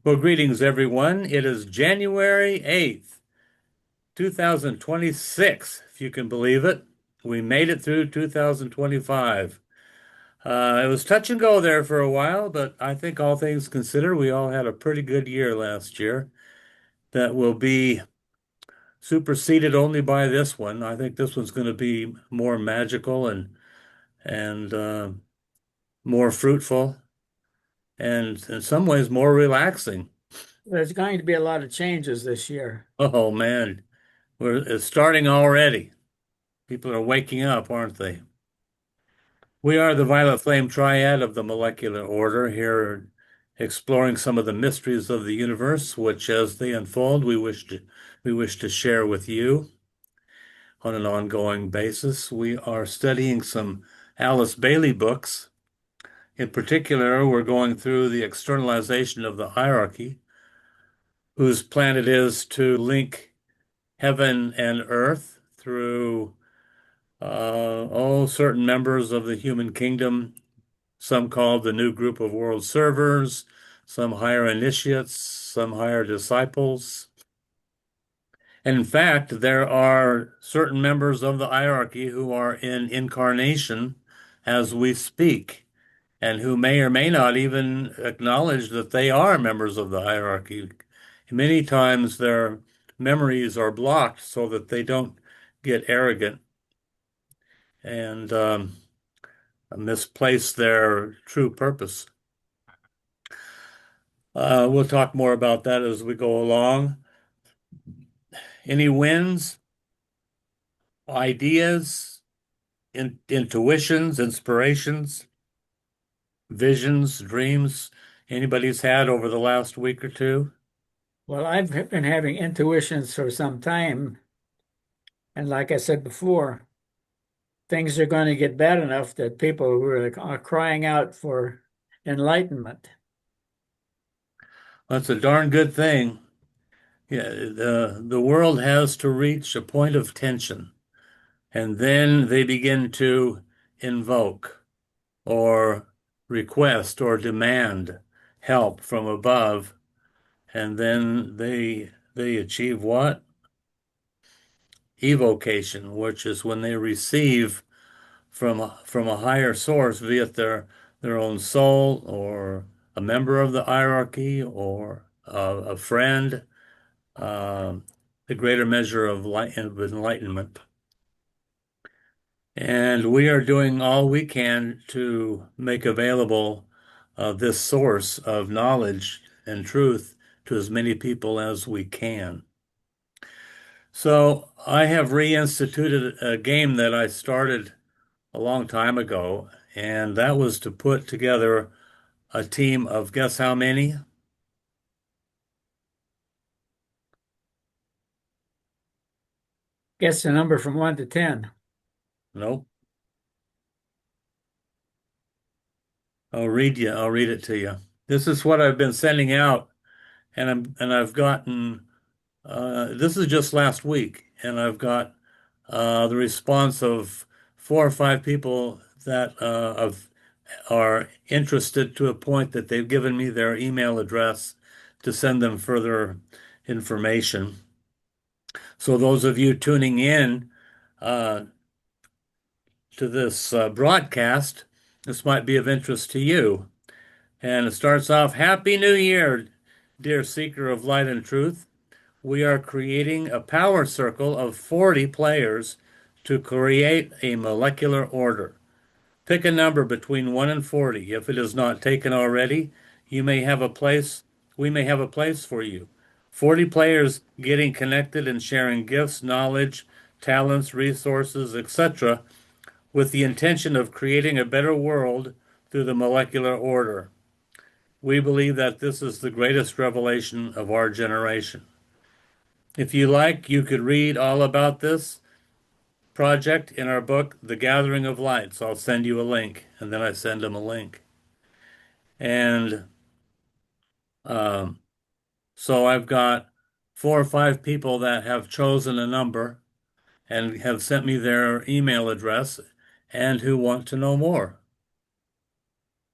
Well, greetings, everyone. It is January 8th, 2026, if you can believe it. We made it through 2025. It was touch and go there for a while, but I think all things considered, we all had a pretty good year last year that will be superseded only by this one. I think this one's going to be more magical and more fruitful and in some ways more relaxing. There's going to be a lot of changes this year. Oh man, it's starting already. People are waking up, aren't they? We are the Violet Flame Triad of the molecular order here, exploring some of the mysteries of the universe, which, as they unfold, we wish to share with you on an ongoing basis. We are studying some Alice Bailey books. In particular, we're going through the externalization of the hierarchy, whose plan it is to link heaven and earth through certain members of the human kingdom, some called the new group of world servers, some higher initiates, some higher disciples. And in fact, there are certain members of the hierarchy who are in incarnation as we speak, and who may or may not even acknowledge that they are members of the hierarchy. Many times their memories are blocked so that they don't get arrogant and misplace their true purpose. We'll talk more about that as we go along. Any wins, ideas, intuitions, inspirations, visions, dreams anybody's had over the last week or two? Well, I've been having intuitions for some time, and like I said before, things are going to get bad enough that people really are crying out for enlightenment. That's a darn good thing. Yeah, the world has to reach a point of tension, and then they begin to invoke or request or demand help from above, and then they achieve what? Evocation, which is when they receive from a higher source, be it their own soul or a member of the hierarchy or a friend, the greater measure of light of enlightenment. And we are doing all we can to make available this source of knowledge and truth to as many people as we can. So I have reinstituted a game that I started a long time ago, and that was to put together a team of guess how many? Guess the number from 1 to 10. Nope. I'll read it to you. This is what I've been sending out, and I've gotten this is just last week, and I've got the response of four or five people that are interested to a point that they've given me their email address to send them further information. So those of you tuning in uh, to this broadcast, this might be of interest to you. And it starts off, Happy New Year, dear seeker of light and truth. We are creating a power circle of 40 players to create a molecular order. Pick a number between 1 and 40. If it is not taken already, you may have a place, we may have a place for you. 40 players getting connected and sharing gifts, knowledge, talents, resources, etc., with the intention of creating a better world through the molecular order. We believe that this is the greatest revelation of our generation. If you like, you could read all about this project in our book, The Gathering of Lights. I'll send you a link, and then I send them a link. And um, so I've got four or five people that have chosen a number and have sent me their email address and who want to know more.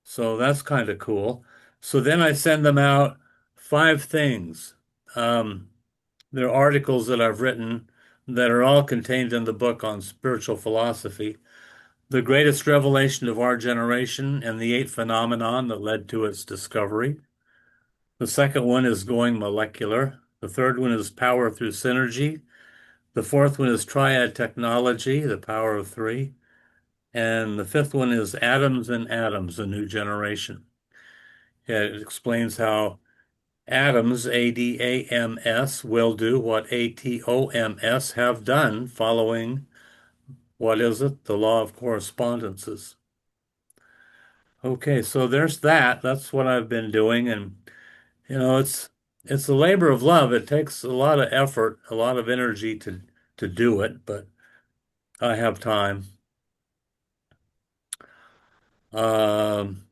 So that's kind of cool. So then I send them out five things. Um, they're articles that I've written that are all contained in the book on spiritual philosophy. The greatest revelation of our generation and the eight phenomenon that led to its discovery. The second one is going molecular. The third one is power through synergy. The fourth one is triad technology, the power of three. And the fifth one is atoms and atoms, a new generation. It explains how atoms, ADAMS, will do what ATOMS have done following, what is it? The law of correspondences. Okay, so there's that. That's what I've been doing. And, it's a labor of love. It takes a lot of effort, a lot of energy to do it, but I have time. Um,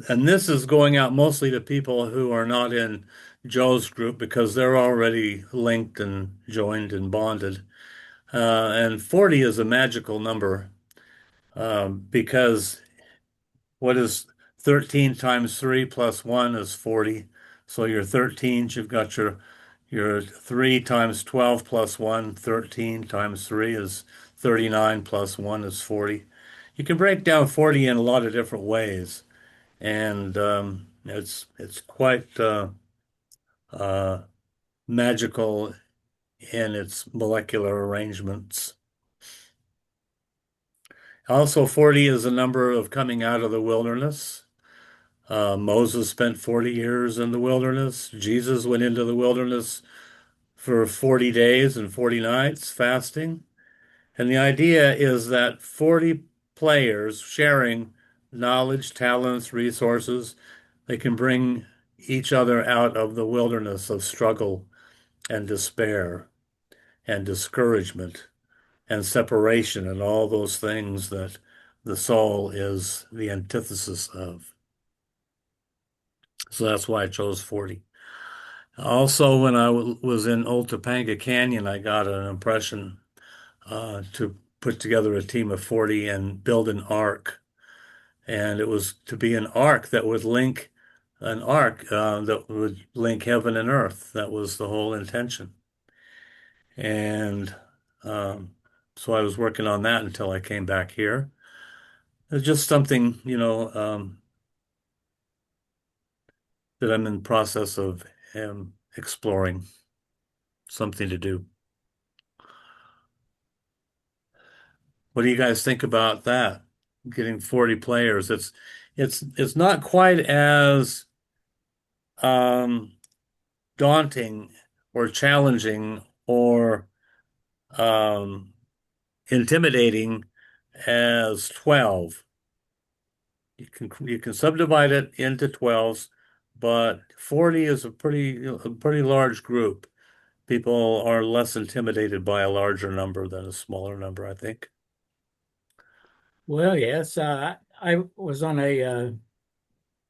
and this is going out mostly to people who are not in Joe's group because they're already linked and joined and bonded. And 40 is a magical number because what is 13 times 3 plus 1 is 40. So your 13s, you've got your 3 times 12 plus 1, 13 times 3 is 39 plus 1 is 40. You can break down 40 in a lot of different ways, and it's quite uh, magical in its molecular arrangements. Also, 40 is a number of coming out of the wilderness. Moses spent 40 years in the wilderness. Jesus went into the wilderness for 40 days and 40 nights fasting. And the idea is that 40 players sharing knowledge, talents, resources, they can bring each other out of the wilderness of struggle and despair and discouragement and separation and all those things that the soul is the antithesis of. So that's why I chose 40. Also, when I was in Old Topanga Canyon, I got an impression to put together a team of 40 and build an ark. And it was to be an ark that would link heaven and earth. That was the whole intention. And um, so I was working on that until I came back here. It's just something, that I'm in the process of exploring, something to do. What do you guys think about that? Getting 40 players. It's not quite as um, daunting or challenging or um, intimidating as 12. You can subdivide it into 12s, but 40 is a pretty large group. People are less intimidated by a larger number than a smaller number, I think. Well, yes, I was on a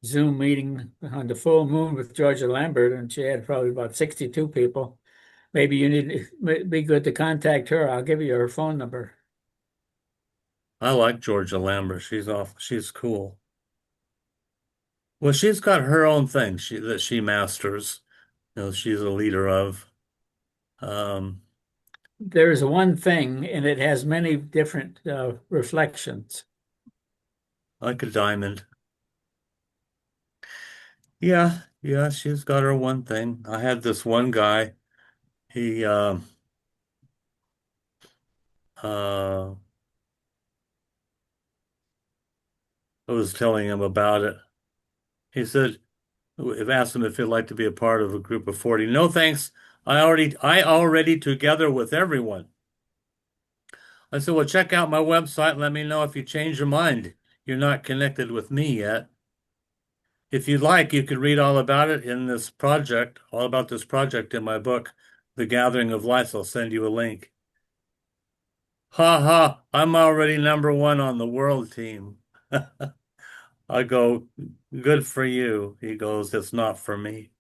Zoom meeting on the full moon with Georgia Lambert, and she had probably about 62 people. Maybe you need it'd be good to contact her. I'll give you her phone number. I like Georgia Lambert. She's cool. Well, she's got her own thing that she masters. She's a leader of. Um, There's one thing, and it has many different reflections. like a diamond. Yeah, yeah, she's got her one thing. I had this one guy. He uh I was telling him about it. He said, I've asked him if he'd like to be a part of a group of 40. No, thanks. I already together with everyone. I said, well, check out my website and let me know if you change your mind. You're not connected with me yet. If you'd like, you could read all about it in this project, all about this project in my book, The Gathering of Lights. I'll send you a link. Ha ha, I'm already number one on the world team. I go, good for you. He goes, it's not for me.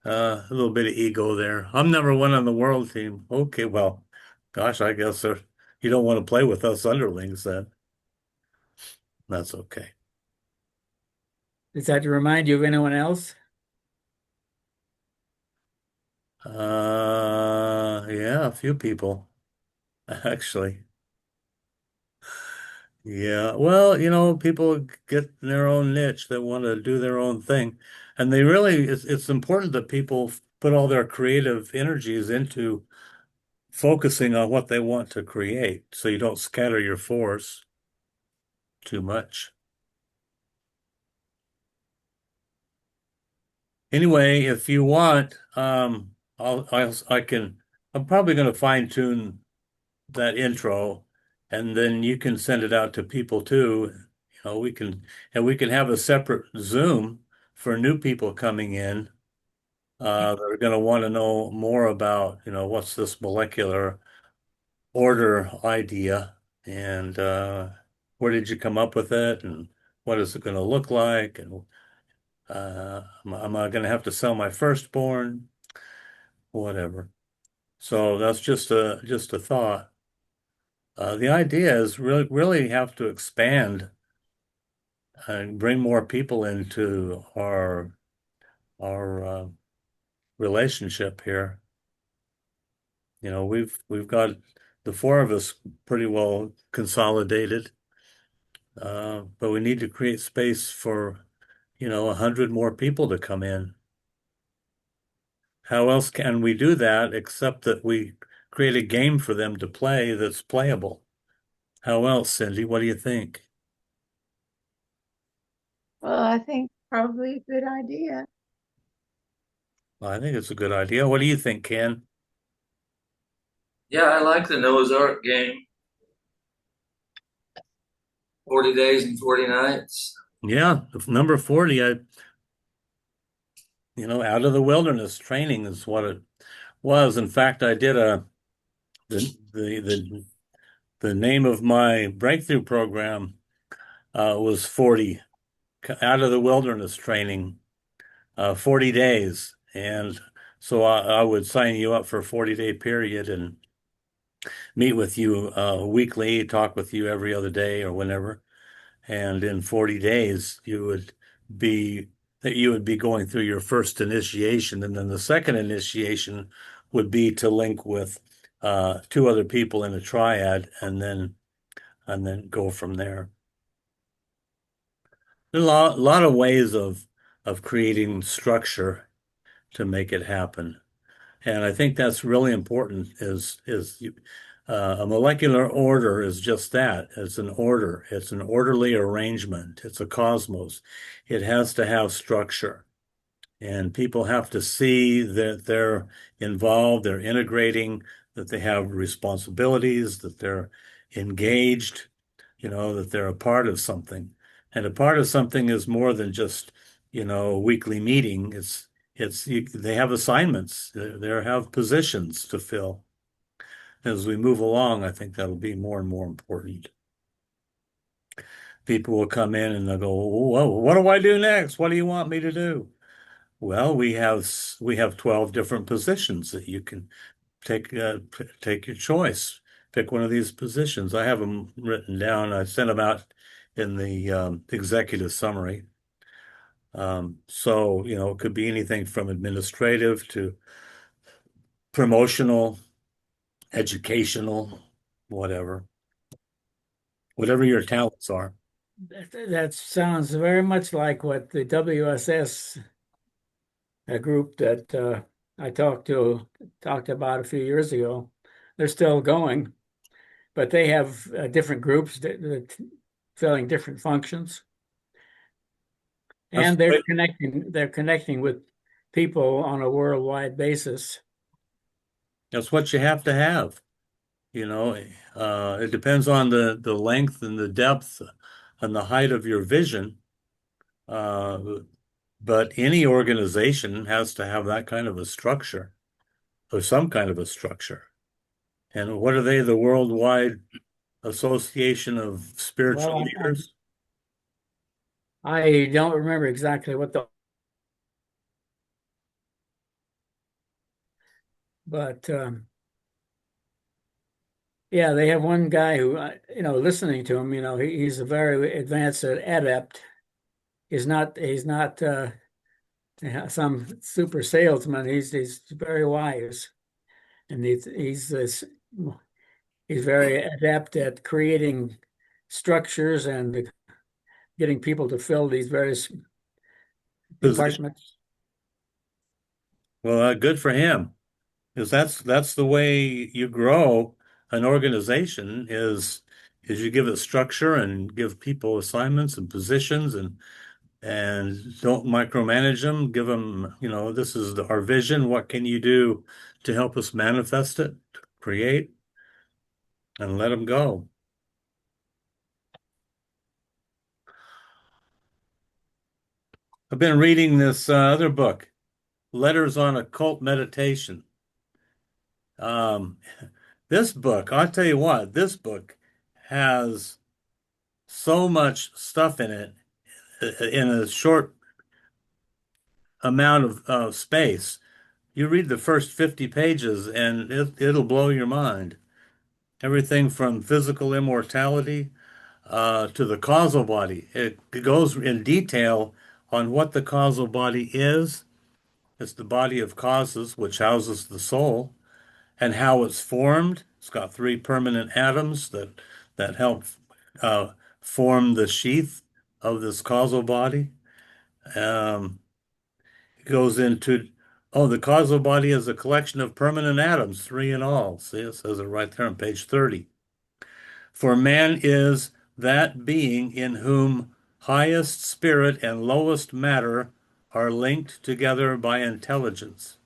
A little bit of ego there. I'm number one on the world team. Okay, well, gosh, I guess you don't want to play with us underlings then. That's okay. Does that remind you of anyone else? Yeah, a few people actually. Yeah, well, people get in their own niche that want to do their own thing, and they really it's important that people put all their creative energies into focusing on what they want to create, so you don't scatter your force too much. Anyway, if you want, I'm probably going to fine tune that intro, and then you can send it out to people too. We can have a separate Zoom for new people coming in that are going to want to know more about, what's this molecular order idea, and where did you come up with it, and what is it going to look like, and am I going to have to sell my firstborn? Whatever. So that's just a thought. The idea is really have to expand and bring more people into our relationship here. We've got the four of us pretty well consolidated, but we need to create space for 100 more people to come in. How else can we do that except that we create a game for them to play that's playable? How else, Cindy? What do you think? Well, I think probably a good idea. Well, I think it's a good idea. What do you think, Ken? Yeah, I like the Noah's Ark game. 40 days and 40 nights. Yeah, number 40, out of the wilderness training is what it was. In fact, I did the the name of my breakthrough program was 40 out of the wilderness training, 40 days. And so I would sign you up for a 40-day period and meet with you weekly, talk with you every other day or whenever. And in 40 days, be you would be going through your first initiation, and then the second initiation would be to link with two other people in a triad, and then go from there. There's a lot of ways of creating structure to make it happen. And I think that's really important a molecular order is just that. It's an order. It's an orderly arrangement. It's a cosmos. It has to have structure. And people have to see that they're involved, they're integrating, that they have responsibilities, that they're engaged, that they're a part of something. And a part of something is more than just, a weekly meeting. They have assignments, they have positions to fill. As we move along, I think that'll be more and more important. People will come in and they'll go, "Whoa, what do I do next? What do you want me to do?" Well, we have 12 different positions that you can take your choice. Pick one of these positions. I have them written down. I sent them out in the executive summary. So, it could be anything from administrative to promotional, educational, whatever, whatever your talents are. That sounds very much like what the WSS, a group that I talked about a few years ago. They're still going, but they have different groups that filling different functions, That's and they're great. connecting. They're connecting with people on a worldwide basis. That's what you have to have. It depends on the length and the depth and the height of your vision. Uh, but any organization has to have that kind of a structure or some kind of a structure. And what are they? The Worldwide Association of Spiritual Well, Leaders? I don't remember exactly what but yeah, they have one guy who, listening to him, he's a very advanced adept he's not some super salesman. He's very wise, and he's very adept at creating structures and getting people to fill these various Position. departments. Well, good for him, because that's the way you grow an organization is you give it structure and give people assignments and positions and don't micromanage them. Give them, this is our vision. What can you do to help us manifest it, to create, and let them go. I've been reading this other book, Letters on Occult Meditation. Um, this book, I'll tell you what, this book has so much stuff in it in a short amount of space. You read the first 50 pages and it'll blow your mind. Everything from physical immortality to the causal body. It goes in detail on what the causal body is. It's the body of causes, which houses the soul, and how it's formed. It's got three permanent atoms that help uh, form the sheath of this causal body. Um, it goes into, the causal body is a collection of permanent atoms, three in all. See, it says it right there on page 30. For man is that being in whom highest spirit and lowest matter are linked together by intelligence,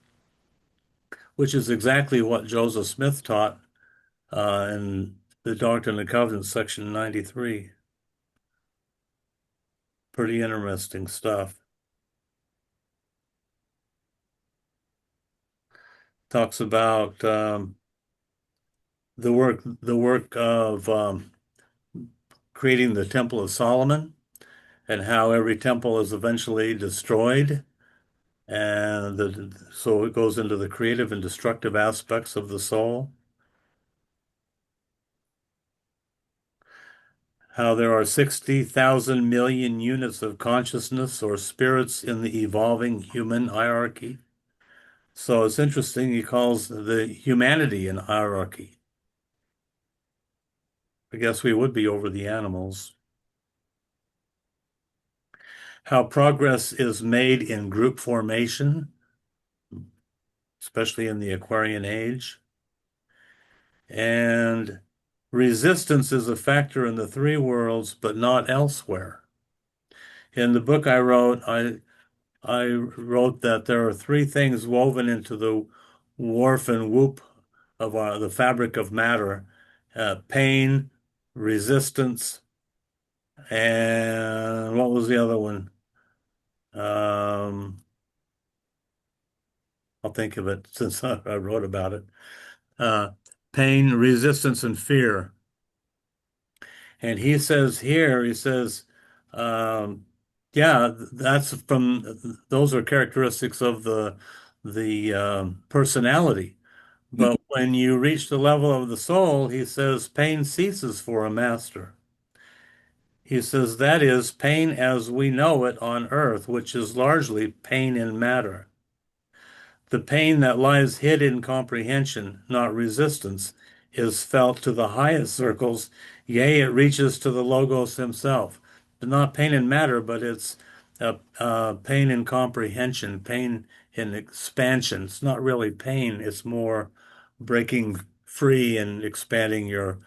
which is exactly what Joseph Smith taught in the Doctrine and Covenants, section 93. Pretty interesting stuff. Talks about the work of creating the Temple of Solomon and how every temple is eventually destroyed. And so it goes into the creative and destructive aspects of the soul. How there are 60,000 million units of consciousness or spirits in the evolving human hierarchy. So it's interesting, he calls the humanity an hierarchy. I guess we would be over the animals. How progress is made in group formation, especially in the Aquarian age. And resistance is a factor in the three worlds, but not elsewhere. In the book I wrote that there are three things woven into the warp and woof of the fabric of matter: pain, resistance, and what was the other one? Um, I'll think of it since I wrote about it. Uh, Pain, resistance, and fear. And he says here, he says, um, yeah, those are characteristics of the personality. But when you reach the level of the soul, he says, pain ceases for a master. He says that is pain as we know it on earth, which is largely pain in matter. The pain that lies hid in comprehension, not resistance, is felt to the highest circles, yea, it reaches to the Logos himself. But not pain in matter, but it's pain in comprehension, pain in expansion. It's not really pain, it's more breaking free and expanding your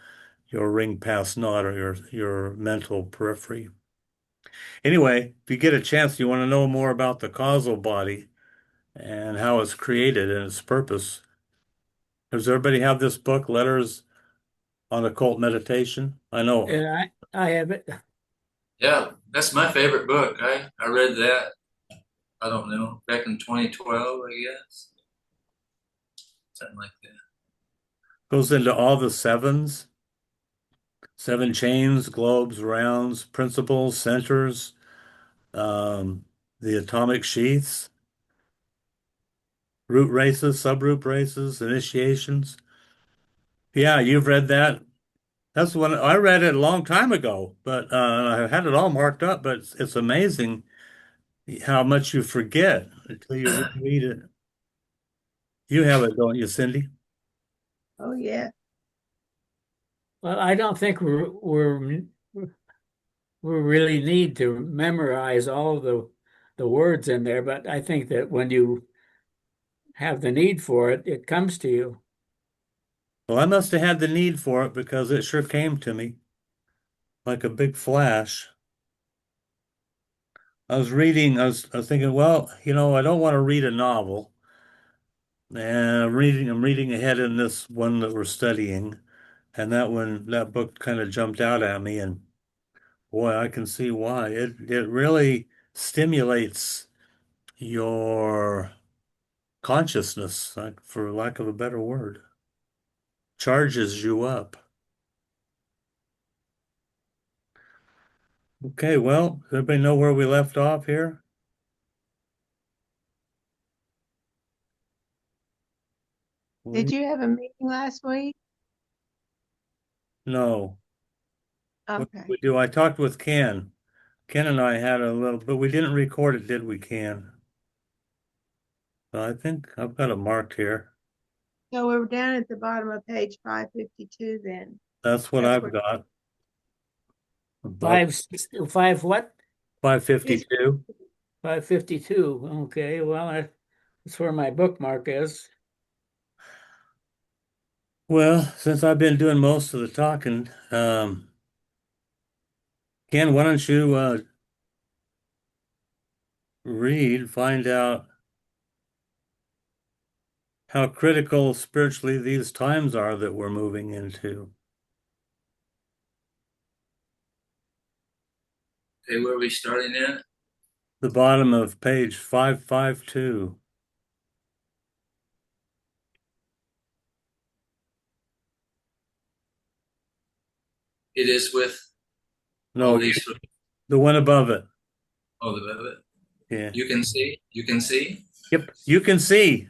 ring past knot or your mental periphery. Anyway, if you get a chance, you want to know more about the causal body and how it's created and its purpose. Does everybody have this book, Letters on Occult Meditation? I know. And I have it. Yeah, that's my favorite book. I read that, I don't know, back in 2012, I guess. Something like that. Goes into all the sevens, seven chains, globes, rounds, principles, centers, um, the atomic sheaths, root races, subroot races, initiations. Yeah, you've read that. That's when I read it a long time ago, but I had it all marked up. But it's amazing how much you forget until you read it. You have it, don't you, Cindy? Oh, yeah. Well, I don't think we really need to memorize all the words in there, but I think that when you have the need for it, it comes to you. Well, I must have had the need for it because it sure came to me like a big flash. I was thinking, well, I don't want to read a novel. And I'm reading ahead in this one that we're studying. And that book kind of jumped out at me. And boy, I can see why. It really stimulates your consciousness, like, for lack of a better word, charges you up. Okay, well, does everybody know where we left off here? Did We, you have a meeting last week? no. What did Okay. we do? I talked with Ken. Ken and I had a little, but we didn't record it, did we, Ken? So I think I've got it marked here. So we're down at the bottom of page 552 then. That's what That's I've where got. About Five what? it's 552. 552. Okay, well, that's where my bookmark is. Well, since I've been doing most of the talking, Ken, why don't you find out how critical spiritually these times are that we're moving into. Okay, where are we starting at? The bottom of page 552. It is with No, all these. the one above it. Oh, the Yeah. you can see. You can see. Yep. You can see.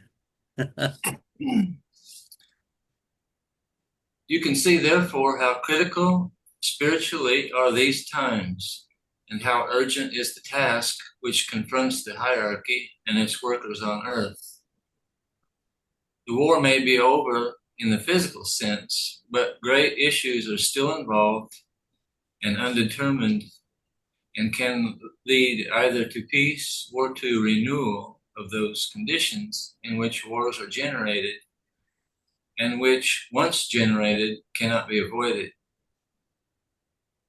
You can see, therefore, how critical spiritually are these times, and how urgent is the task which confronts the hierarchy and its workers on earth. The war may be over in the physical sense, but great issues are still involved and undetermined, and can lead either to peace or to renewal of those conditions in which wars are generated, and which, once generated, cannot be avoided.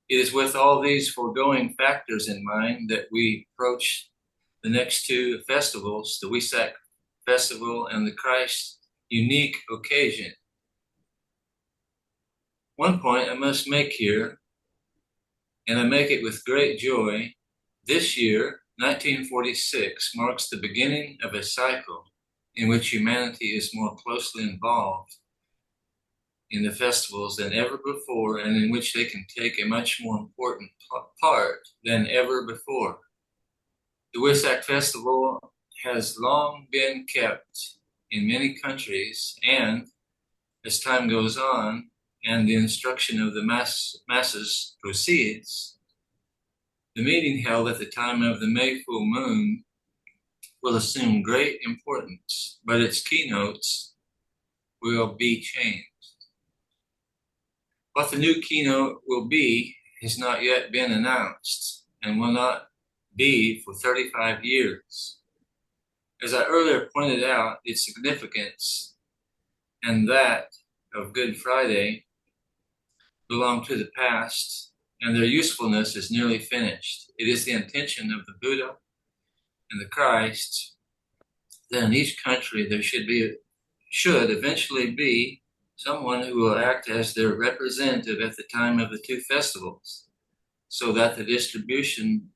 It is with all these foregoing factors in mind that we approach the next two festivals, the Wesak Festival and the Christ unique occasion. One point I must make here, and I make it with great joy. This year, 1946, marks the beginning of a cycle in which humanity is more closely involved in the festivals than ever before, and in which they can take a much more important part than ever before. The Wesak Festival has long been kept in many countries, and as time goes on and the instruction of the masses proceeds, the meeting held at the time of the May full moon will assume great importance, but its keynotes will be changed. What the new keynote will be has not yet been announced and will not be for 35 years. As I earlier pointed out, its significance and that of Good Friday belong to the past, and their usefulness is nearly finished. It is the intention of the Buddha and the Christ that in each country there should eventually be someone who will act as their representative at the time of the two festivals, so that the distribution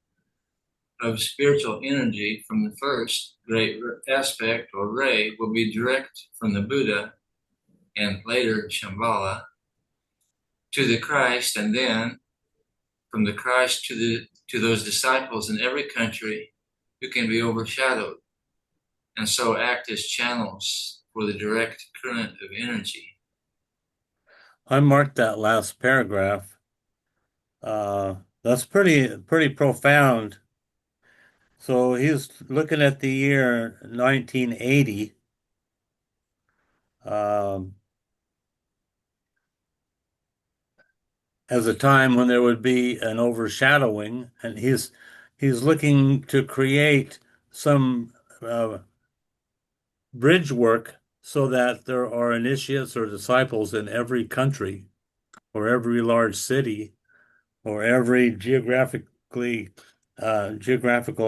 of spiritual energy from the first great aspect or ray will be direct from the Buddha and later Shambhala to the Christ, and then from the Christ to those disciples in every country who can be overshadowed and so act as channels for the direct current of energy. I marked that last paragraph. That's pretty profound. So he's looking at the year 1980 um, as a time when there would be an overshadowing, and he's looking to create some bridge work so that there are initiates or disciples in every country or every large city or every geographical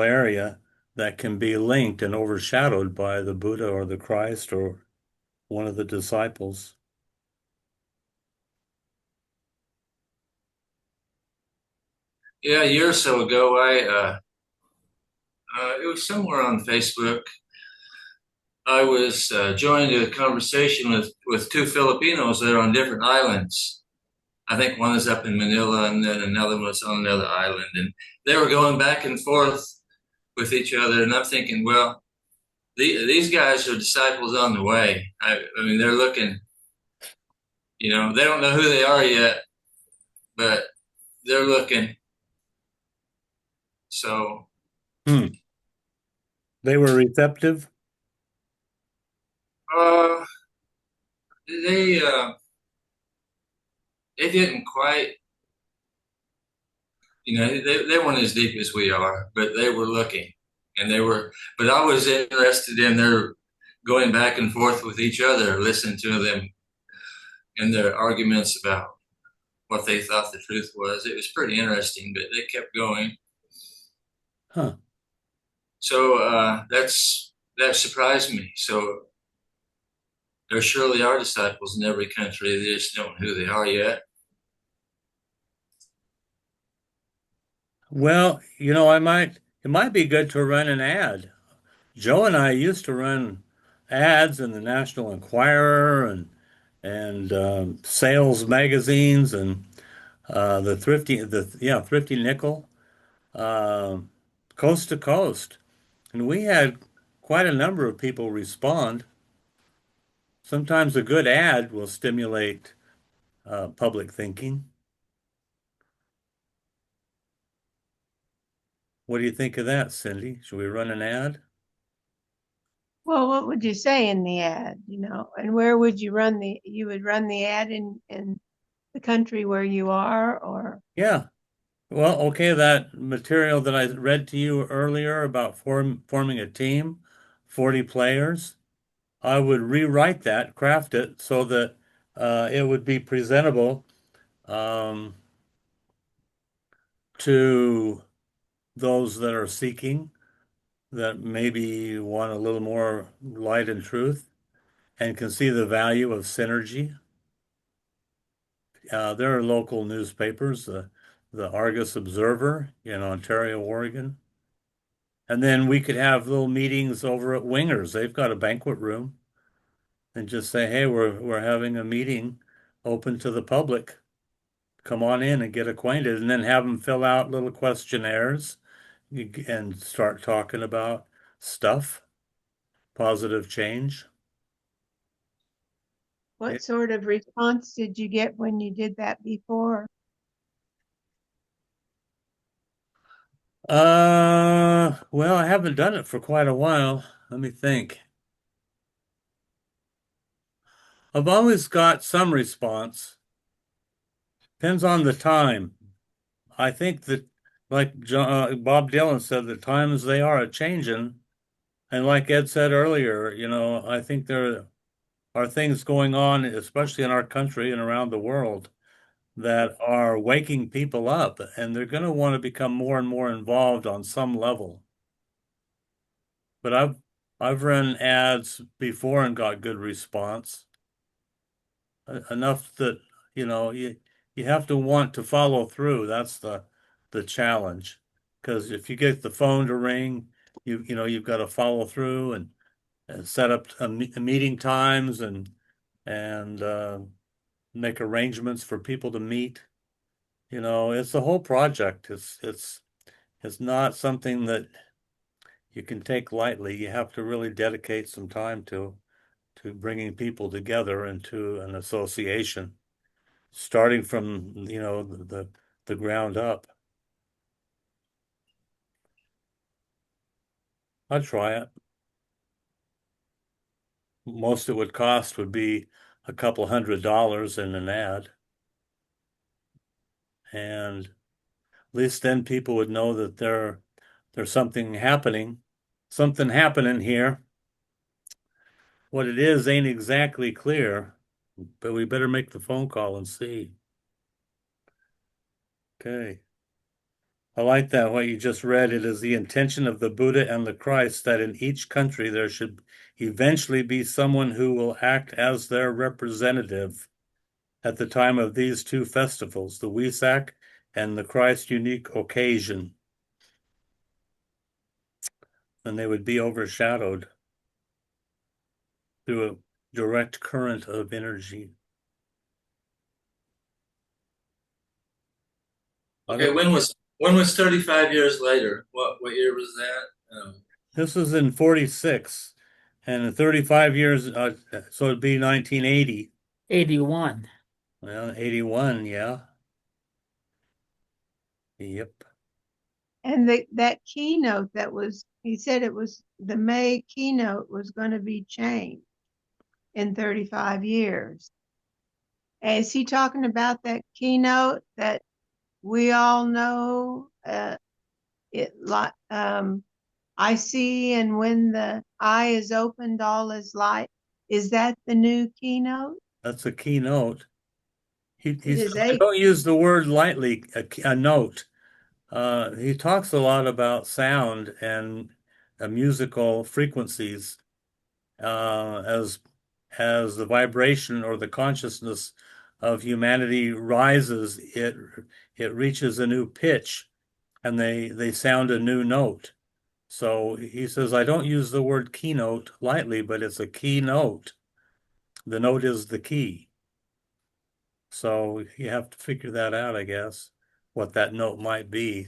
area that can be linked and overshadowed by the Buddha or the Christ or one of the disciples. Yeah, a year or so ago, it was somewhere on Facebook. I was joined a conversation with two Filipinos that are on different islands. I think one is up in Manila and then another one was on another island. And they were going back and forth with each other. And I'm thinking, well, these guys are disciples on the way. I mean, they're looking, they don't know who they are yet, but they're looking. So, Hmm. They were receptive. uh, they, uh, they didn't quite, they weren't as deep as we are, but they were looking and but I was interested in their going back and forth with each other, listening to them and their arguments about what they thought the truth was. It was pretty interesting, but they kept going. Huh. So that surprised me. So there surely are disciples in every country. They just don't know who they are yet. Well, it might be good to run an ad. Joe and I used to run ads in the National Enquirer and sales magazines and Thrifty Nickel, uh, coast to coast, and we had quite a number of people respond. Sometimes a good ad will stimulate public thinking. What do you think of that, Cindy? Should we run an ad? Well, what would you say in the ad, and where would you would run the ad in the country where you are, or Yeah. Well, okay, that material that I read to you earlier about forming a team, 40 players, I would rewrite that, craft it so that it would be presentable um, to those that are seeking, that maybe want a little more light and truth and can see the value of synergy. There are local newspapers, the Argus Observer in Ontario, Oregon. And then we could have little meetings over at Wingers. They've got a banquet room and just say, hey, we're having a meeting open to the public. Come on in and get acquainted, and then have them fill out little questionnaires and start talking about stuff, positive change. what It, sort of response did you get when you did that before? well, I haven't done it for quite a while. Let me think. I've always got some response. Depends on the time. I think that, like Bob Dylan said, the times they are a changing. And like Ed said earlier, I think there are things going on, especially in our country and around the world, that are waking people up, and they're going to want to become more and more involved on some level. But I've run ads before and got good response, enough that you have to want to follow through. That's the challenge, because if you get the phone to ring, you've got to follow through and set up meeting times and make arrangements for people to meet. It's a whole project. It's not something that you can take lightly. You have to really dedicate some time to bringing people together into an association, starting from the ground up. I'd try it. Most it would cost would be a couple $100 in an ad. And at least then people would know that there's something happening here. What it is ain't exactly clear, but we better make the phone call and see. Okay. I like that, what you just read. It is the intention of the Buddha and the Christ that in each country there should eventually be someone who will act as their representative at the time of these two festivals, the Wesak and the Christ unique occasion. And they would be overshadowed through a direct current of energy. Okay, when was 35 years later? What year was that? This was in 46, and in 35 years, so it'd be 1980. 81. Well, 81, yeah. Yep. And that keynote that was, he said it was the May keynote was going to be changed in 35 years. And is he talking about that keynote that we all know? I see, and when the eye is opened, all is light. Is that the new keynote? That's a keynote. He It says, is I a don't use the word lightly, a note. He talks a lot about sound and musical frequencies as the vibration or the consciousness of humanity rises, it reaches a new pitch, and they sound a new note. So he says, I don't use the word keynote lightly, but it's a keynote. The note is the key. So you have to figure that out, I guess, what that note might be.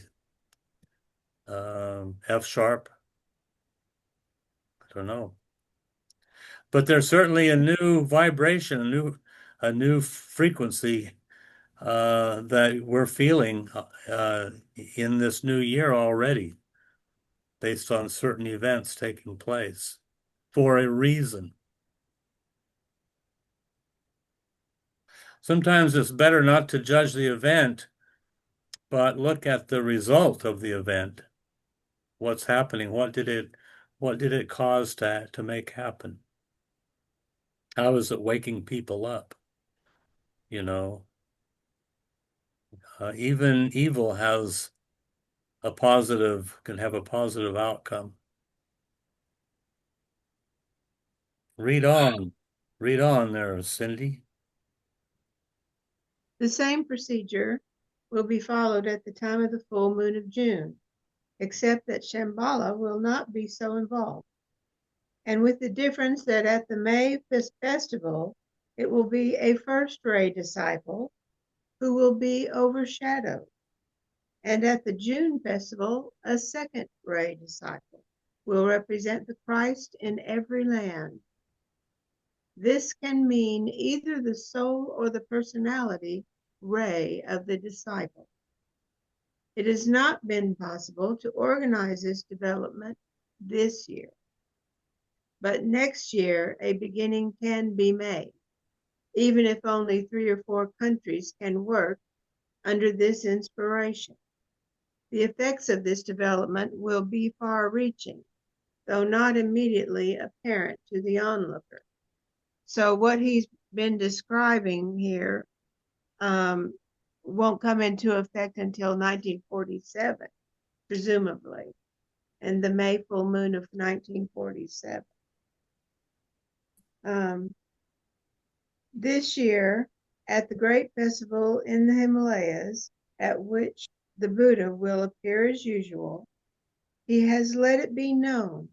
F sharp. I don't know. But there's certainly a new vibration, a new frequency that we're feeling in this new year already, based on certain events taking place for a reason. Sometimes it's better not to judge the event, but look at the result of the event. What's happening? What did it cause to make happen? How is it waking people up? You know, even evil can have a positive outcome. Read on. Read on there, Cindy. The same procedure will be followed at the time of the full moon of June, except that Shambhala will not be so involved. And with the difference that at the May festival, it will be a first ray disciple who will be overshadowed. And at the June festival, a second ray disciple will represent the Christ in every land. This can mean either the soul or the personality ray of the disciple. It has not been possible to organize this development this year, but next year a beginning can be made, even if only 3 or 4 countries can work under this inspiration. The effects of this development will be far-reaching, though not immediately apparent to the onlooker. So what he's been describing here won't come into effect until 1947, presumably, and the May full moon of 1947. This year, at the great festival in the Himalayas, at which the Buddha will appear as usual, he has let it be known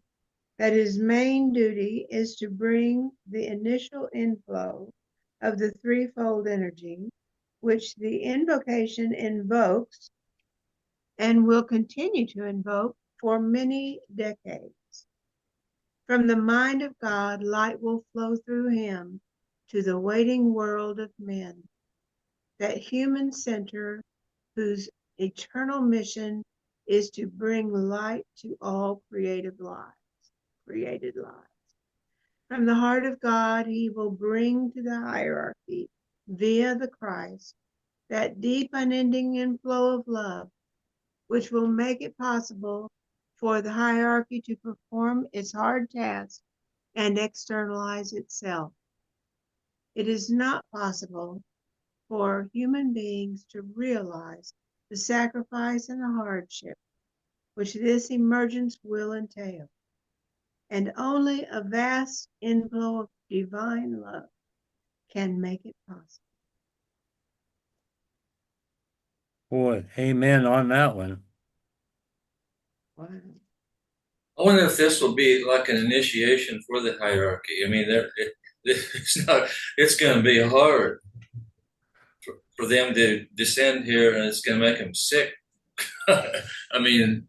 that his main duty is to bring the initial inflow of the threefold energy, which the invocation invokes and will continue to invoke for many decades. From the mind of God, light will flow through him to the waiting world of men, that human center whose eternal mission is to bring light to all creative life. created lives. From the heart of God, he will bring to the hierarchy, via the Christ, that deep, unending inflow of love, which will make it possible for the hierarchy to perform its hard task and externalize itself. It is not possible for human beings to realize the sacrifice and the hardship which this emergence will entail, and only a vast inflow of divine love can make it possible. Boy, amen on that one. Wow. I wonder if this will be like an initiation for the hierarchy. I mean, it's not. It's going to be hard for them to descend here, and it's going to make them sick. I mean,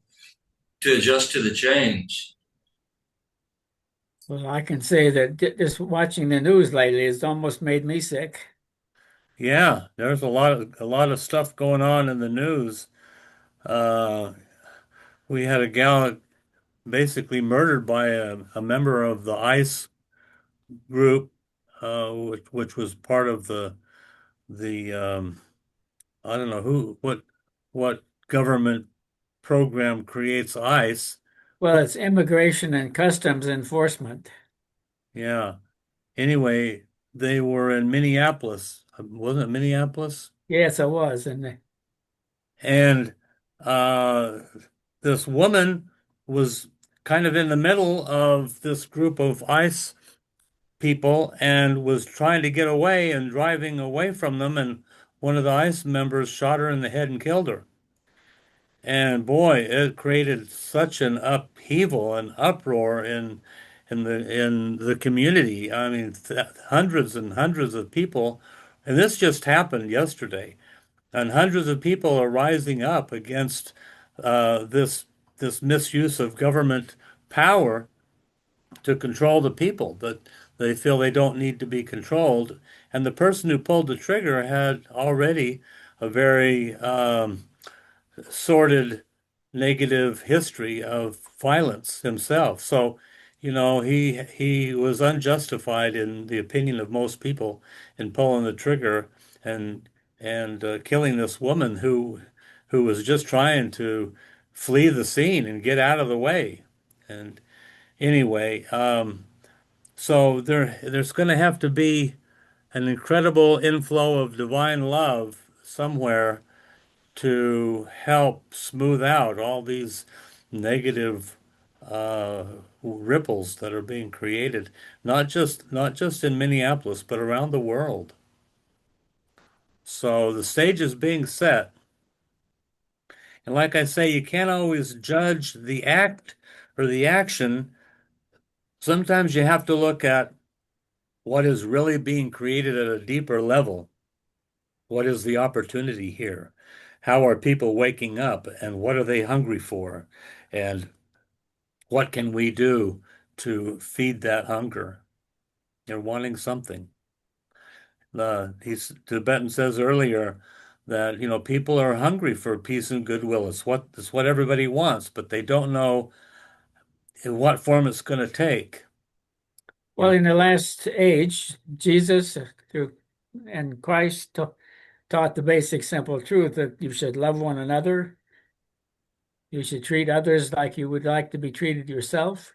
to adjust to the change. Well, I can say that just watching the news lately has almost made me sick. Yeah, there's a lot of stuff going on in the news. Uh, we had a gal basically murdered by a member of the ICE group, which was part of the I don't know what government program creates ICE. Well, it's Immigration and Customs Enforcement. Yeah. Anyway, they were in Minneapolis. Wasn't it Minneapolis? Yes, it was. And And uh, this woman was kind of in the middle of this group of ICE people and was trying to get away and driving away from them. And one of the ICE members shot her in the head and killed her. And boy, it created such an upheaval, an uproar in the community. I mean, hundreds and hundreds of people, and this just happened yesterday, and hundreds of people are rising up against this misuse of government power to control the people that they feel they don't need to be controlled. And the person who pulled the trigger had already a very sordid, negative history of violence himself. So, he was unjustified in the opinion of most people in pulling the trigger and killing this woman who was just trying to flee the scene and get out of the way. And anyway, so there's going to have to be an incredible inflow of divine love somewhere to help smooth out all these negative ripples that are being created, not just in Minneapolis, but around the world. So the stage is being set. And like I say, you can't always judge the act or the action. Sometimes you have to look at what is really being created at a deeper level. What is the opportunity here? How are people waking up and what are they hungry for? And what can we do to feed that hunger? They're wanting something. Tibetan says earlier that people are hungry for peace and goodwill. It's what everybody wants, but they don't know in what form it's going to take. You well, know, in the last age, Jesus through and Christ taught the basic simple truth that you should love one another. You should treat others like you would like to be treated yourself.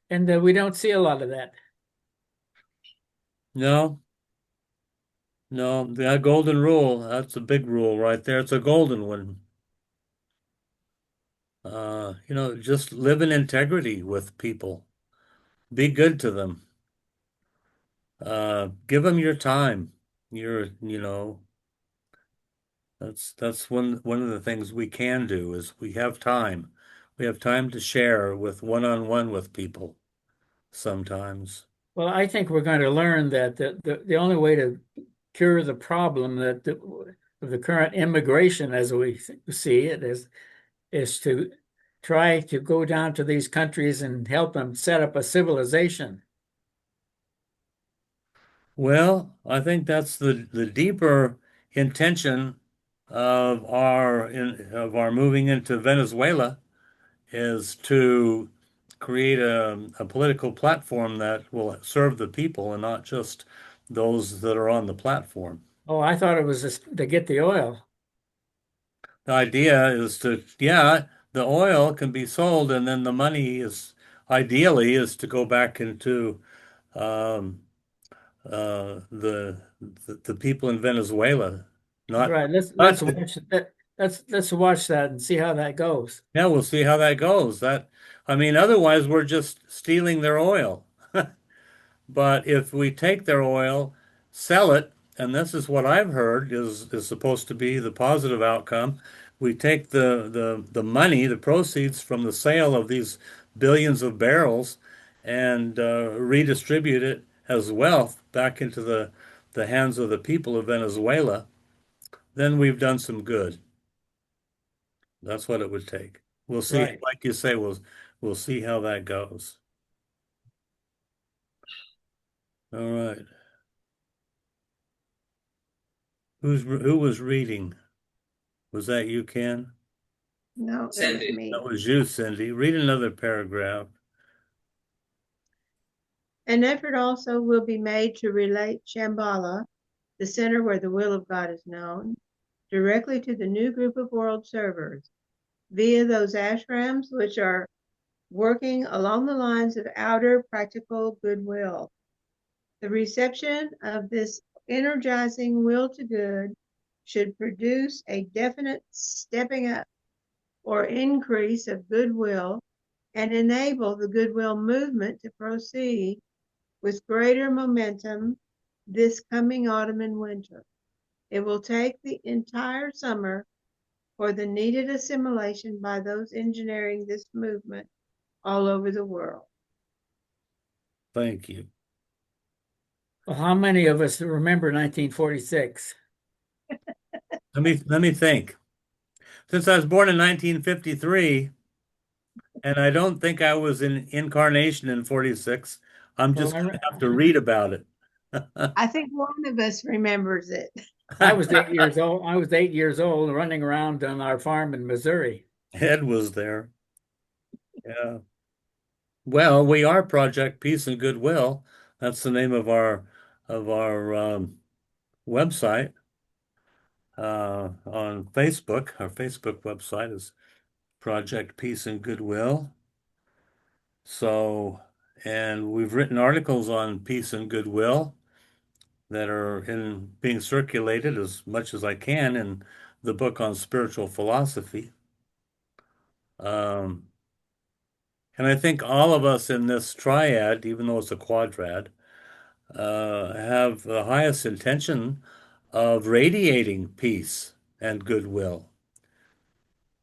And we don't see a lot of that. no, no, the golden rule, that's a big rule right there. It's a golden one. Just live in integrity with people. Be good to them. Give them your time. Your, you know, that's one of the things we can do is we have time. We have time to share with one-on-one with people sometimes. Well, I think we're going to learn that the only way to cure the problem of the current immigration as we see it is to try to go down to these countries and help them set up a civilization. Well, I think that's the deeper intention of our moving into Venezuela is to create a political platform that will serve the people and not just those that are on the platform. Oh, I thought it was just to get the oil. The idea is to, yeah, the oil can be sold, and then the money is ideally is to go back into um, the people in Venezuela. Not, Right. Let's not, watch that. Let's watch that and see how that goes. yeah, we'll see how that goes. I mean, otherwise we're just stealing their oil. But if we take their oil, sell it, and this is what I've heard is supposed to be the positive outcome. We take the money, the proceeds from the sale of these billions of barrels, and redistribute it as wealth back into the hands of the people of Venezuela. Then we've done some good. That's what it would take. We'll see, Right. like you say, we'll see how that goes. All right. Who was reading? Was that you, Ken? No, that was Cindy. me. That was you, Cindy. Read another paragraph. An effort also will be made to relate Shambhala, the center where the will of God is known, directly to the new group of world servers via those ashrams which are working along the lines of outer practical goodwill. The reception of this energizing will to good should produce a definite stepping up or increase of goodwill and enable the goodwill movement to proceed with greater momentum this coming autumn and winter. It will take the entire summer for the needed assimilation by those engineering this movement all over the world. Thank you. Well, how many of us remember 1946? Let me think. Since I was born in 1953, and I don't think I was in incarnation in 46, I'm Well, just going to have to read about it. I think one of us remembers it. I was 8 years old. I was 8 years old, running around on our farm in Missouri. Ed was there. Yeah. Well, we are Project Peace and Goodwill. That's the name of our website on Facebook. Our Facebook website is Project Peace and Goodwill. So, and we've written articles on peace and goodwill that are being circulated as much as I can in the book on spiritual philosophy. Um, and I think all of us in this triad, even though it's a quadrad, have the highest intention of radiating peace and goodwill,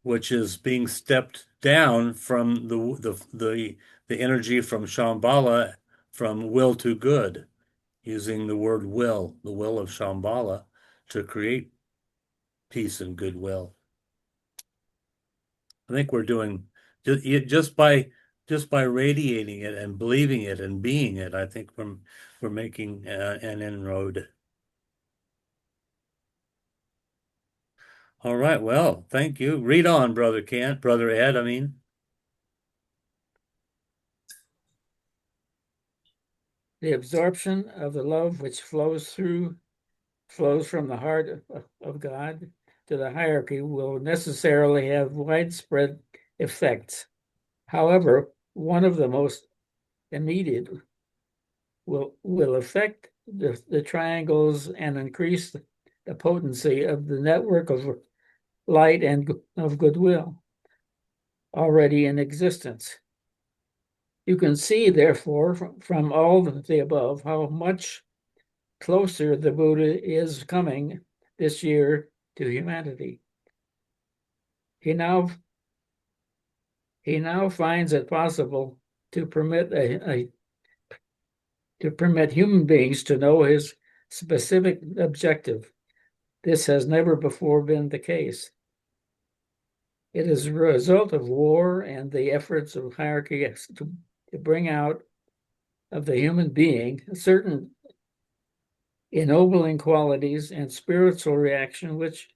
which is being stepped down from the energy from Shambhala, from will to good, using the word will, the will of Shambhala, to create peace and goodwill. I think we're doing just by radiating it and believing it and being it. I think we're making an inroad. All right. Well, thank you. Read on, Brother Ed. I mean. The absorption of the love which flows from the heart of God to the hierarchy will necessarily have widespread effects. However, one of the most immediate will affect the triangles and increase the potency of the network of light and of goodwill already in existence. You can see, therefore, from all the above, how much closer the Buddha is coming this year to humanity. He now finds it possible to permit human beings to know his specific objective. This has never before been the case. It is a result of war and the efforts of hierarchy to bring out of the human being certain ennobling qualities and spiritual reaction which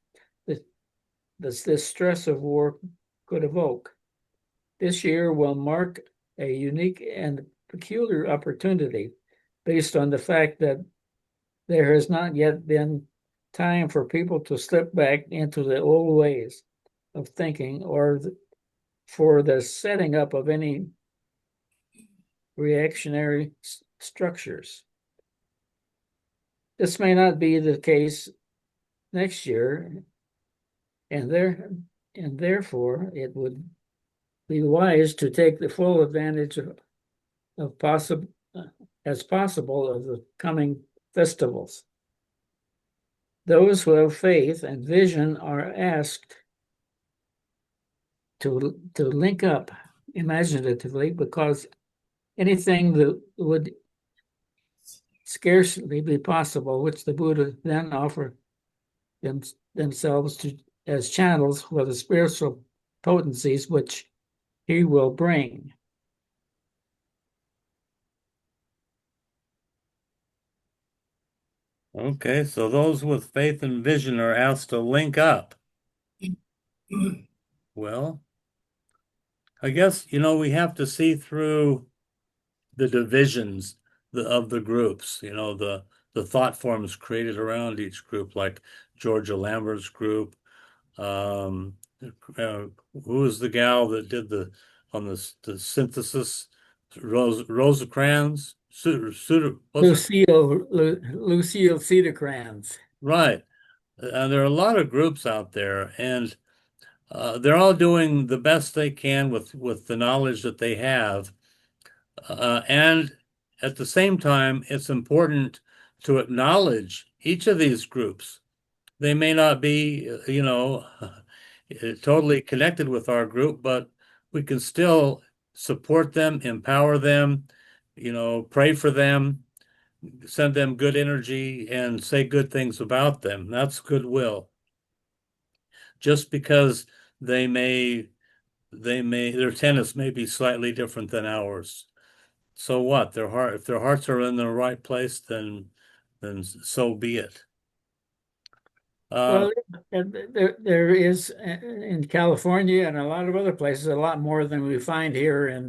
this stress of war could evoke. This year will mark a unique and peculiar opportunity based on the fact that there has not yet been time for people to slip back into the old ways of thinking or for the setting up of any reactionary structures. This may not be the case next year, and therefore it would be wise to take the full advantage of possible as possible of the coming festivals. Those who have faith and vision are asked to link up imaginatively, because anything that would scarcely be possible, which the Buddha then offered themselves to as channels for the spiritual potencies which he will bring. Okay, so those with faith and vision are asked to link up. Well, I guess, we have to see through the divisions of the groups, the thought forms created around each group, like Georgia Lambert's group. Who was the gal that did the synthesis? Rosecrans? What's her? Lucille Cederkranz. Right. There are a lot of groups out there, and they're all doing the best they can with the knowledge that they have. And at the same time, it's important to acknowledge each of these groups. They may not be, totally connected with our group, but we can still support them, empower them, pray for them, send them good energy, and say good things about them. That's goodwill. Just because their tenets may be slightly different than ours. So what? If their hearts are in the right place, then so be it. Well, there is in California and a lot of other places a lot more than we find here in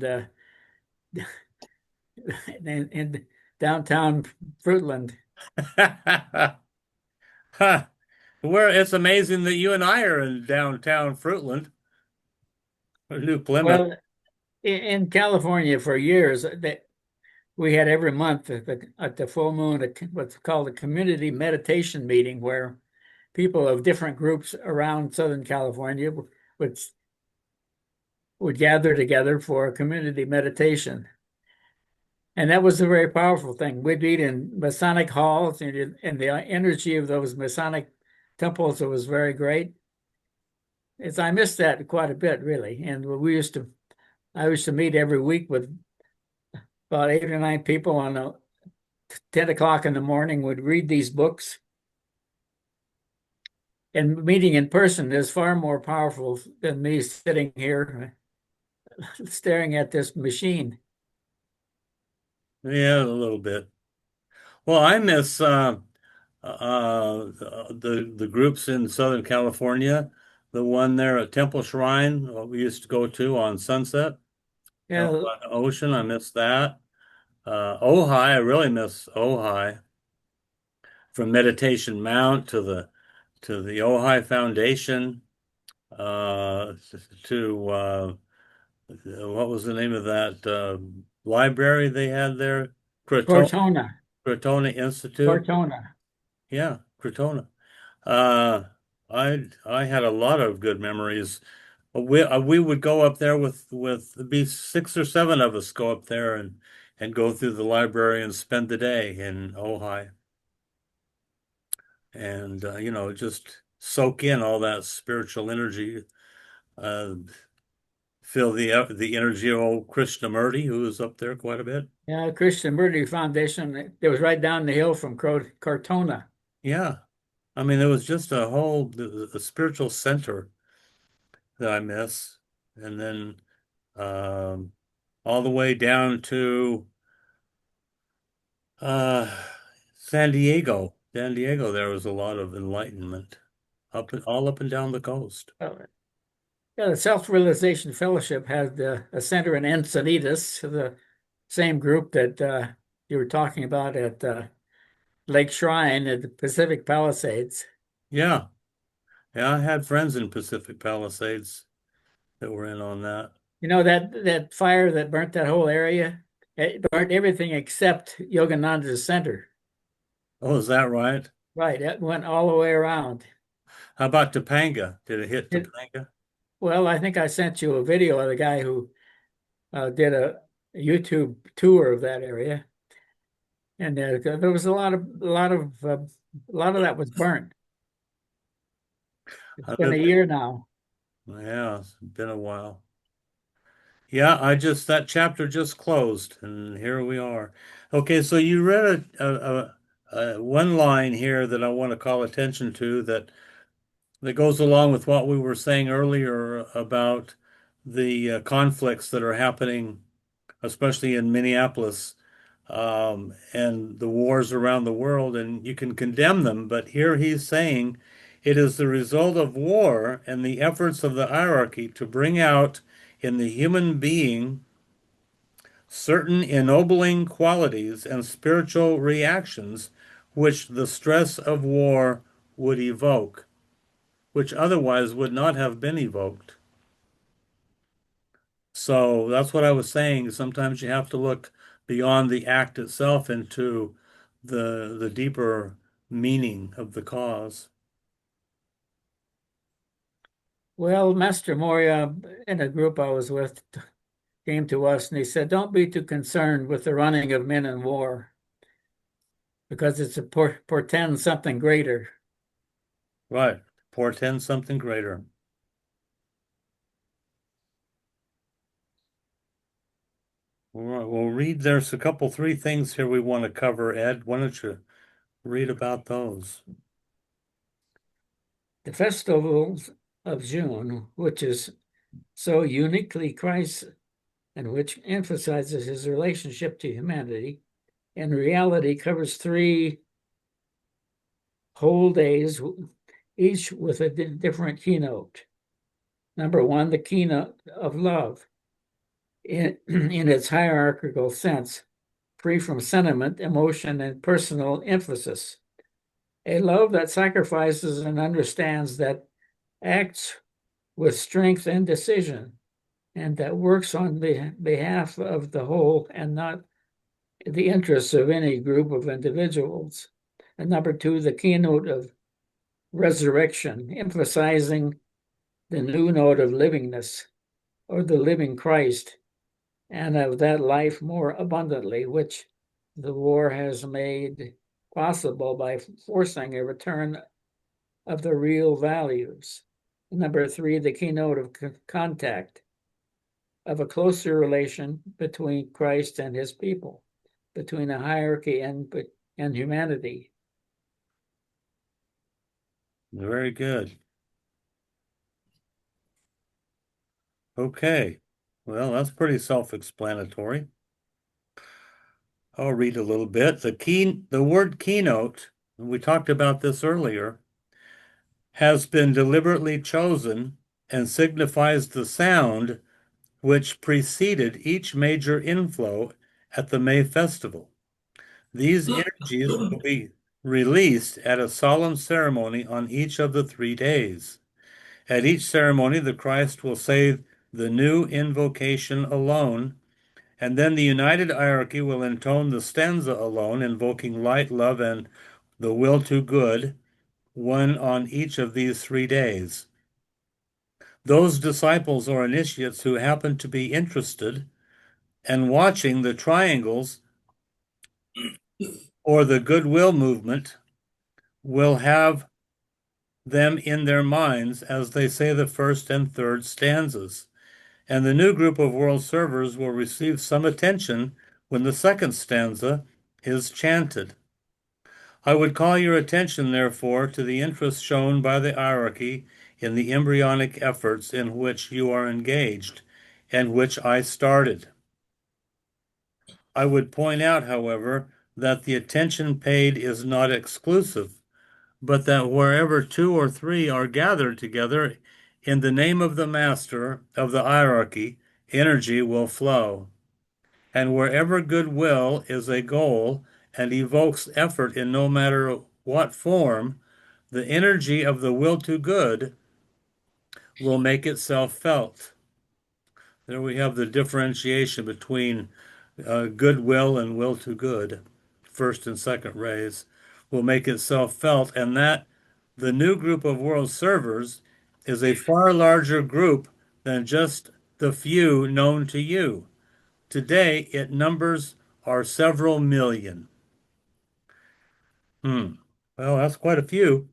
downtown Fruitland. Where it's amazing that you and I are in downtown Fruitland, or New Plymouth. Well, in California for years, we had every month at the full moon what's called a community meditation meeting, where people of different groups around Southern California would gather together for a community meditation. And that was a very powerful thing. We'd meet in Masonic halls, and the energy of those Masonic temples was very great. I missed that quite a bit, really. And I used to meet every week with about 8 or 9 people on 10 o'clock in the morning, would read these books. And meeting in person is far more powerful than me sitting here staring at this machine. Yeah, a little bit. Well, I miss the groups in Southern California. The one there at Temple Shrine, what we used to go to on Sunset, Yeah, on the ocean. I miss that. Ojai, I really miss Ojai. From Meditation Mount to the Ojai Foundation, to what was the name of that library they had there? Cortona. Crotona Institute. Cortona. Yeah, Crotona. Uh, I had a lot of good memories. We would go up there with be 6 or 7 of us go up there and go through the library and spend the day in Ojai, and just soak in all that spiritual energy. Uh, Feel the energy of old Krishnamurti, who was up there quite a bit. Yeah, Krishnamurti Foundation. It was right down the hill from Cortona. Yeah, I mean, there was just a spiritual center that I miss, and then um, all the way down to uh, San Diego. San Diego, there was a lot of enlightenment all up and down the coast. Yeah, the Self-Realization Fellowship had a center in Encinitas, the same group that you were talking about at Lake Shrine at the Pacific Palisades. Yeah. Yeah, I had friends in Pacific Palisades that were in on that. You know that fire that burnt that whole area? It burnt everything except Yogananda's center. Oh, is that right? Right, it went all the way around. How about Topanga? Did it hit It, Topanga? well, I think I sent you a video of the guy who did a YouTube tour of that area, and there was a lot of that was burnt. It's I been a lived year now. Yeah, it's been a while. Yeah, that chapter just closed, and here we are. Okay, so you read one line here that I want to call attention to that goes along with what we were saying earlier about the conflicts that are happening, especially in Minneapolis, and the wars around the world, and you can condemn them, but here he's saying it is the result of war and the efforts of the hierarchy to bring out in the human being certain ennobling qualities and spiritual reactions which the stress of war would evoke, which otherwise would not have been evoked. So that's what I was saying. Sometimes you have to look beyond the act itself into the deeper meaning of the cause. Well, Master Moria, in a group I was with, came to us and he said, "Don't be too concerned with the running of men in war, because it's a portend something greater." Right. Portend something greater. All right. We'll read. There's a couple, three things here we want to cover, Ed. Why don't you read about those? The festivals of June, which is so uniquely Christ and which emphasizes his relationship to humanity, in reality covers three whole days, each with a different keynote. Number one, the keynote of love in its hierarchical sense, free from sentiment, emotion, and personal emphasis. A love that sacrifices and understands, that acts with strength and decision, and that works on the behalf of the whole and not the interests of any group of individuals. And number two, the keynote of resurrection, emphasizing the new note of livingness, or the living Christ, and of that life more abundantly, which the war has made possible by forcing a return of the real values. Number three, the keynote of contact, of a closer relation between Christ and his people, between a hierarchy and humanity. Very good. Okay. Well, that's pretty self-explanatory. I'll read a little bit. The word keynote, and we talked about this earlier, has been deliberately chosen and signifies the sound which preceded each major inflow at the May festival. These energies will be released at a solemn ceremony on each of the 3 days. At each ceremony, the Christ will say the new invocation alone, and then the united hierarchy will intone the stanza alone, invoking light, love, and the will to good, one on each of these 3 days. Those disciples or initiates who happen to be interested and watching the triangles or the goodwill movement will have them in their minds as they say the first and third stanzas. And the new group of world servers will receive some attention when the second stanza is chanted. I would call your attention, therefore, to the interest shown by the hierarchy in the embryonic efforts in which you are engaged and which I started. I would point out, however, that the attention paid is not exclusive, but that wherever two or three are gathered together In the name of the master of the hierarchy, energy will flow. And wherever goodwill is a goal and evokes effort in no matter what form, the energy of the will to good will make itself felt. There we have the differentiation between goodwill and will to good, first and second rays, will make itself felt, and that the new group of world servers is a far larger group than just the few known to you. Today, it numbers are several million. Hmm. Well, that's quite a few.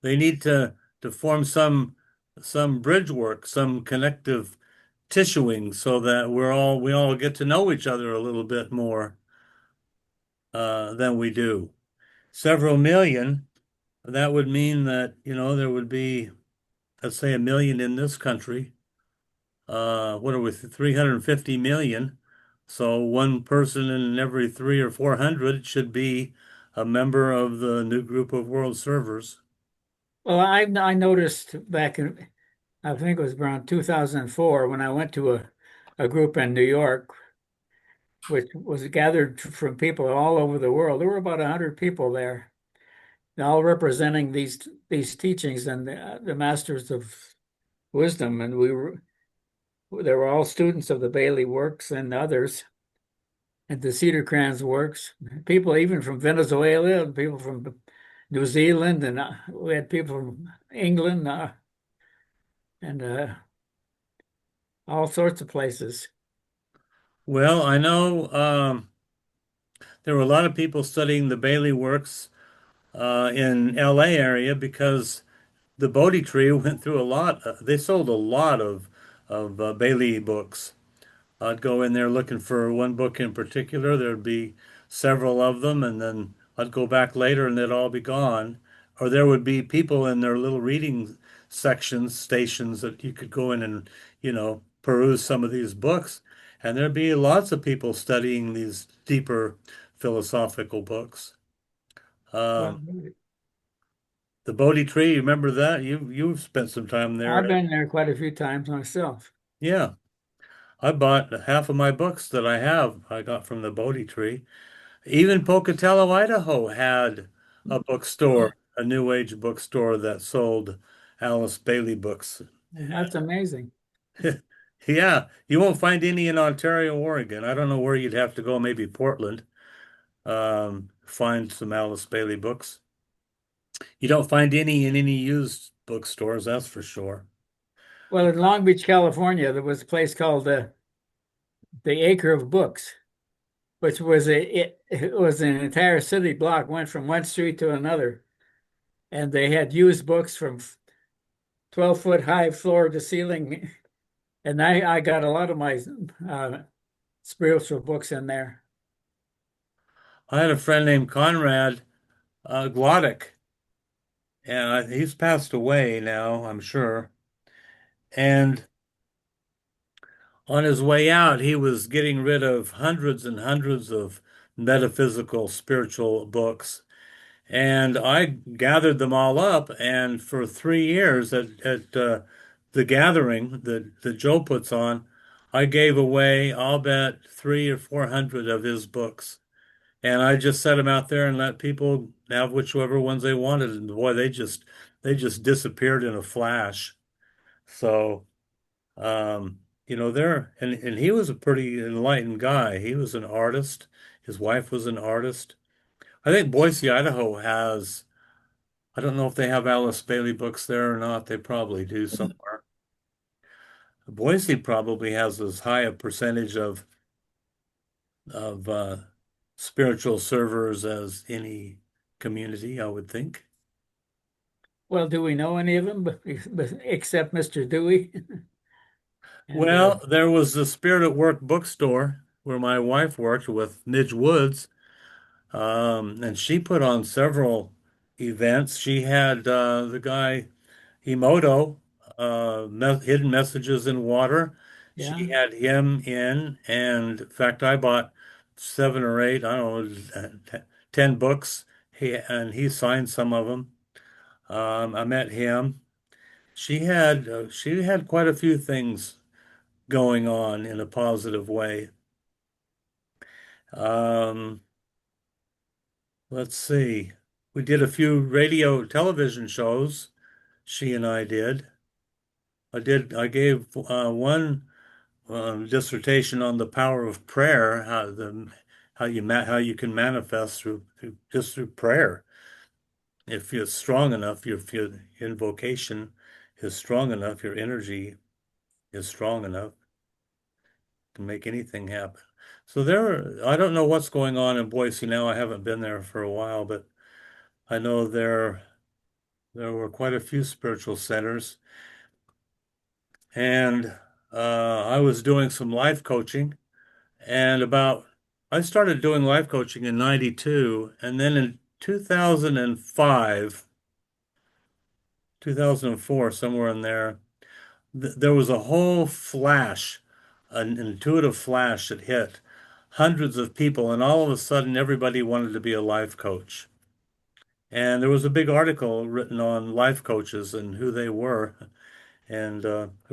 They need to form some bridge work, some connective tissuing, so that we all get to know each other a little bit more than we do. Several million, that would mean that, there would be, let's say, a million in this country. What are we, 350 million? So one person in every three or 400 should be a member of the new group of world servers. Well, I noticed back in, I think it was around 2004 when I went to a group in New York, which was gathered from people all over the world. There were about 100 people there, all representing these teachings and the masters of wisdom. And they were all students of the Bailey works and others, and the Cedar Crans works. People even from Venezuela, and people from New Zealand, and we had people from England and all sorts of places. Well, I know there were a lot of people studying the Bailey works in LA area because the Bodhi tree went through a lot. They sold a lot of Bailey books. I'd go in there looking for one book in particular. There'd be several of them, and then I'd go back later and they'd all be gone. Or there would be people in their little reading sections, stations that you could go in and, peruse some of these books. And there'd be lots of people studying these deeper philosophical books. Well, Um, the Bodhi tree, you remember that? You've spent some time I've there. been there quite a few times myself. Yeah. I bought half of my books that I got from the Bodhi tree. Even Pocatello, Idaho had a bookstore, a New Age bookstore that sold Alice Bailey books. That's amazing. Yeah, you won't find any in Ontario, Oregon. I don't know where you'd have to go, maybe Portland, find some Alice Bailey books. You don't find any in any used bookstores, that's for sure. Well, in Long Beach, California, there was a place called the Acre of Books, which was it was an entire city block, went from one street to another, and they had used books from 12-foot high floor to ceiling. And I got a lot of my spiritual books in there. I had a friend named Conrad Glodek, and he's passed away now, I'm sure. And on his way out, he was getting rid of hundreds and hundreds of metaphysical, spiritual books. And I gathered them all up. And for 3 years at the gathering that Joe puts on, I gave away, I'll bet, 300 or 400 of his books. And I just set them out there and let people have whichever ones they wanted. And boy, they just disappeared in a flash. So there and he was a pretty enlightened guy. He was an artist. His wife was an artist. I think Boise, Idaho has, I don't know if they have Alice Bailey books there or not. They probably do somewhere. Boise probably has as high a percentage of spiritual servers as any community, I would think. Well, do we know any of them except Mr. Dewey? And Well, there was the Spirit at Work bookstore where my wife worked with Midge Woods. And she put on several events. She had the guy Emoto, Hidden Messages in Water. She yeah, had him and in fact, I bought 7 or 8, I don't know, 10 books. He signed some of them. I met him. she had quite a few things going on in a positive way. Um, let's see. We did a few radio television shows. She and I did. I gave one dissertation on the power of prayer, how you can manifest through prayer. If you're strong enough, if your invocation is strong enough, your energy is strong enough to make anything happen. So I don't know what's going on in Boise now. I haven't been there for a while, but I know there were quite a few spiritual centers, and I was doing some life coaching, and I started doing life coaching in '92, and then in 2005, 2004, somewhere in there, there was a whole flash, an intuitive flash that hit hundreds of people, and all of a sudden, everybody wanted to be a life coach. And there was a big article written on life coaches and who they were, and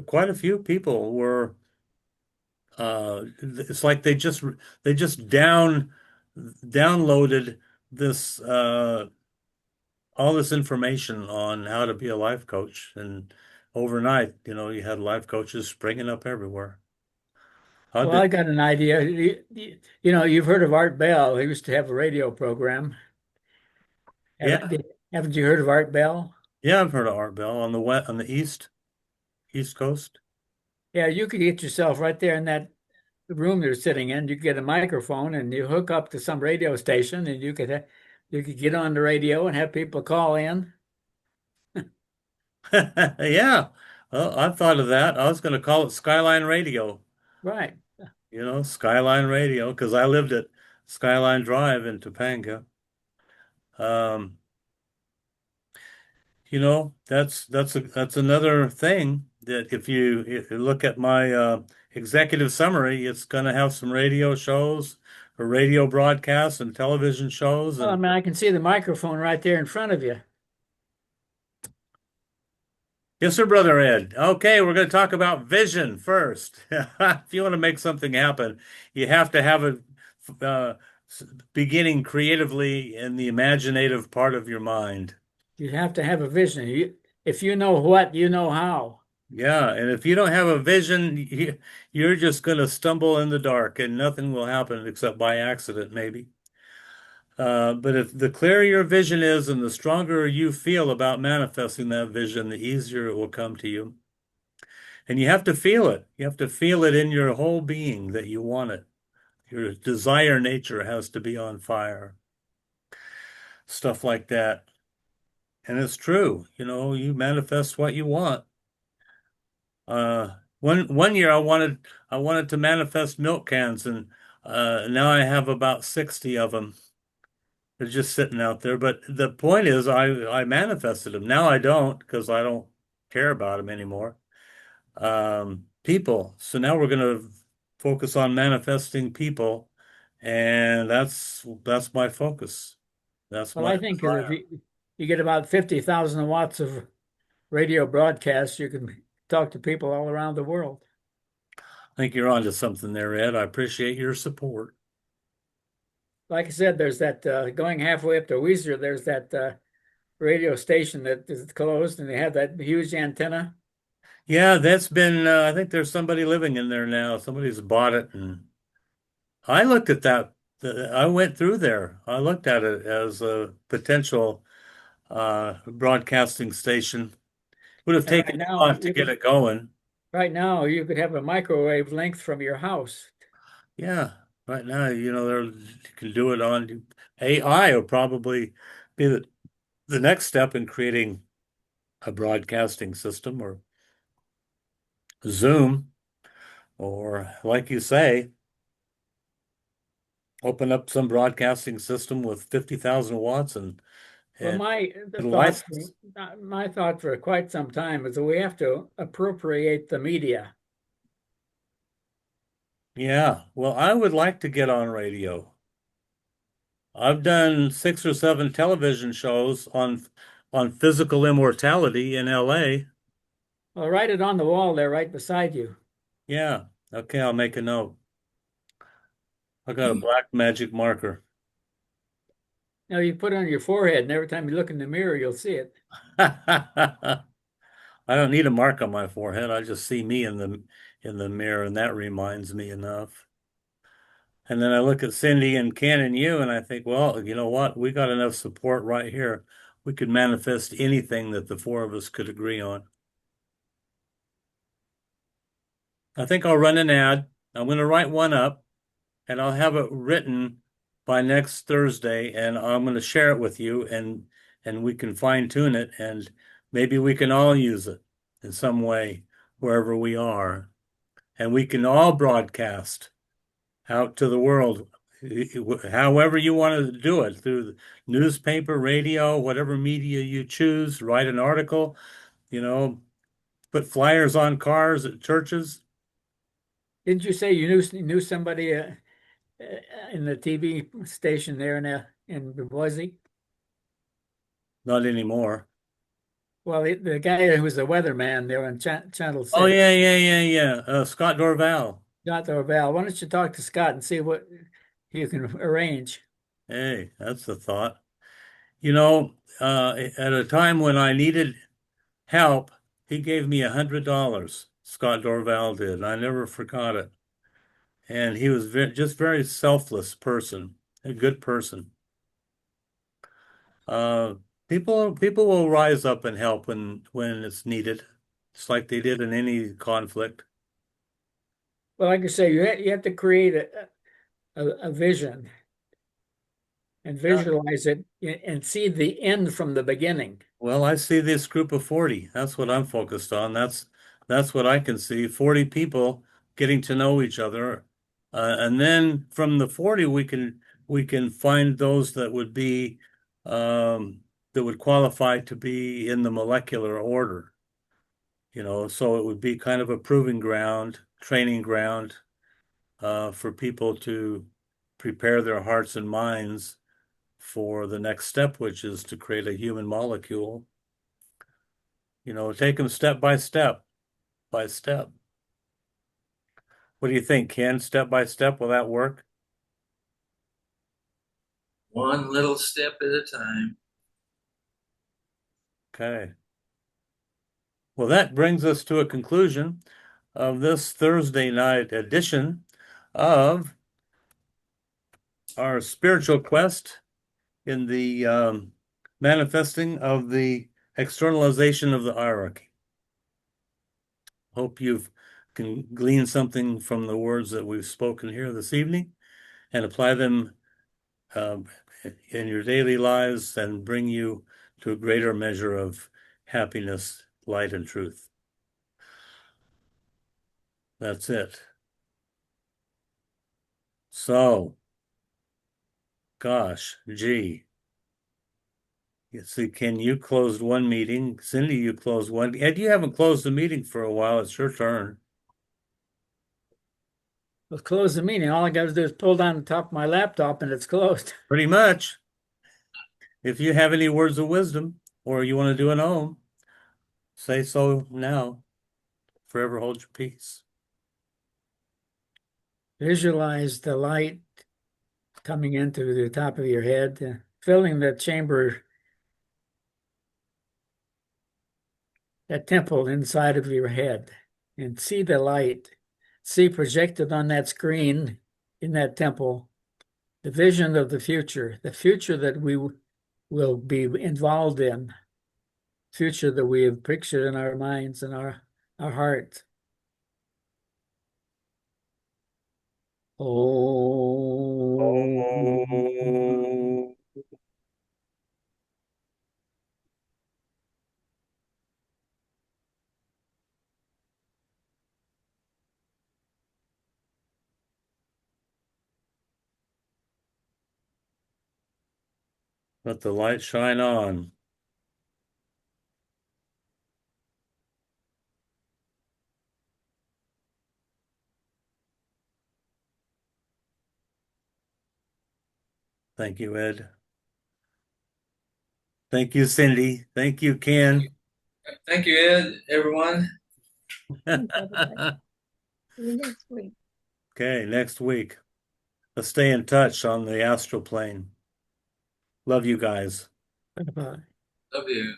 quite a few people were. It's like they just downloaded this all this information on how to be a life coach, and overnight, you had life coaches springing up everywhere. How Well, did I got an idea. You've heard of Art Bell. He used to have a radio program. Yeah, Haven't you heard of Art Bell? yeah, I've heard of Art Bell on the East Coast. Yeah, you could get yourself right there in that room they're sitting in. You could get a microphone and you hook up to some radio station, and you could get on the radio and have people call in. Yeah, well, I thought of that. I was going to call it Skyline Radio. Right. Skyline Radio, because I lived at Skyline Drive in Topanga. Um, that's another thing that if you look at my executive summary, it's going to have some radio shows or radio broadcasts and television shows. Well, I And mean, I can see the microphone right there in front of you. yes, sir, Brother Ed. Okay, we're going to talk about vision first. If you want to make something happen, you have to have it uh, beginning creatively in the imaginative part of your mind. You have to have a vision. If you know what, you know how. Yeah, and if you don't have a vision, you're just going to stumble in the dark and nothing will happen except by accident, maybe. But if the clearer your vision is and the stronger you feel about manifesting that vision, the easier it will come to you. And you have to feel it. You have to feel it in your whole being that you want it. Your desire nature has to be on fire. Stuff like that. And it's true. You manifest what you want. One year I wanted to manifest milk cans, and now I have about 60 of them. They're just sitting out there. But the point is, I manifested them. Now I don't, because I don't care about them anymore. People. So now we're going to focus on manifesting people, and that's my focus. That's Well, my I think that if desire. you get about 50,000 watts of radio broadcasts, you can talk to people all around the world. I think you're onto something there, Ed. I appreciate your support. Like I said, there's that going halfway up to Weiser, there's that radio station that is closed, and they have that huge antenna. Yeah, that's been, I think there's somebody living in there now. Somebody's bought it, and I looked at that. I went through there. I looked at it as a potential broadcasting station. Would have And taken a while to get it going. right now you could have a microwave length from your house. Yeah, right now, you can do it on AI will probably be the next step in creating a broadcasting system or Zoom, or like you say, open up some broadcasting system with 50,000 watts Well, and a license. my thought for quite some time is that we have to appropriate the media. Yeah, well, I would like to get on radio. I've done 6 or 7 television shows on physical immortality in LA. Well, write it on the wall there right beside you. Yeah. Okay, I'll make a note. I got a black magic marker. Now you put it on your forehead, and every time you look in the mirror, you'll see it. I don't need a mark on my forehead. I just see me in the mirror, and that reminds me enough. And then I look at Cindy and Ken and you, and I think, well, you know what? We got enough support right here. We could manifest anything that the four of us could agree on. I think I'll run an ad. I'm going to write one up, and I'll have it written by next Thursday, and I'm going to share it with you, and we can fine tune it, and maybe we can all use it in some way wherever we are, and we can all broadcast out to the world, however you want to do it, through newspaper, radio, whatever media you choose. Write an article, you know, put flyers on cars at churches. Didn't you say you knew somebody in the TV station there in Boise? Not anymore. Well, the guy who was the weatherman there on Channel Oh 6, yeah, yeah, yeah, yeah. Scott Dorval. Scott Dorval. Why don't you talk to Scott and see what you can arrange? Hey, that's the thought. At a time when I needed help, he gave me $100. Scott Dorval did, and I never forgot it. And he was just very selfless person, a good person. Uh, people will rise up and help when it's needed, just like they did in any conflict. Well, like I say, you have to create a vision and visualize it and see the end from the beginning. Well, I see this group of 40. That's what I'm focused on. That's what I can see. 40 people getting to know each other. And then from the 40 we can find those that would qualify to be in the molecular order. So it would be kind of a proving ground, training ground, for people to prepare their hearts and minds for the next step, which is to create a human molecule. Take them step by step by step. What do you think, Ken? Step by step, will that work? One little step at a time. Okay. Well, that brings us to a conclusion of this Thursday night edition of our spiritual quest in the manifesting of the externalization of the hierarchy. Hope you've can glean something from the words that we've spoken here this evening and apply them um, in your daily lives and bring you to a greater measure of happiness, light, and truth. That's it. So, gosh, gee. You see, Ken, you closed one meeting. Cindy, you closed one. Ed, you haven't closed the meeting for a while. It's your turn. Let's close the meeting. All I got to do is pull down the top of my laptop and it's closed. Pretty much. If you have any words of wisdom or you want to do an ohm, say so now. Forever hold your peace. Visualize the light coming into the top of your head, filling the chamber, that temple inside of your head, and see the light. See projected on that screen in that temple the vision of the future that we will be involved in, future that we have pictured in our minds and our hearts. Oh. Oh. Let the light shine on. Thank you, Ed. Thank you, Cindy. Thank you, Ken. Thank you, Ed, everyone. Thanks, everybody. See you next week. Okay, next week. Let's stay in touch on the astral plane. Love you guys. Bye-bye. Love you.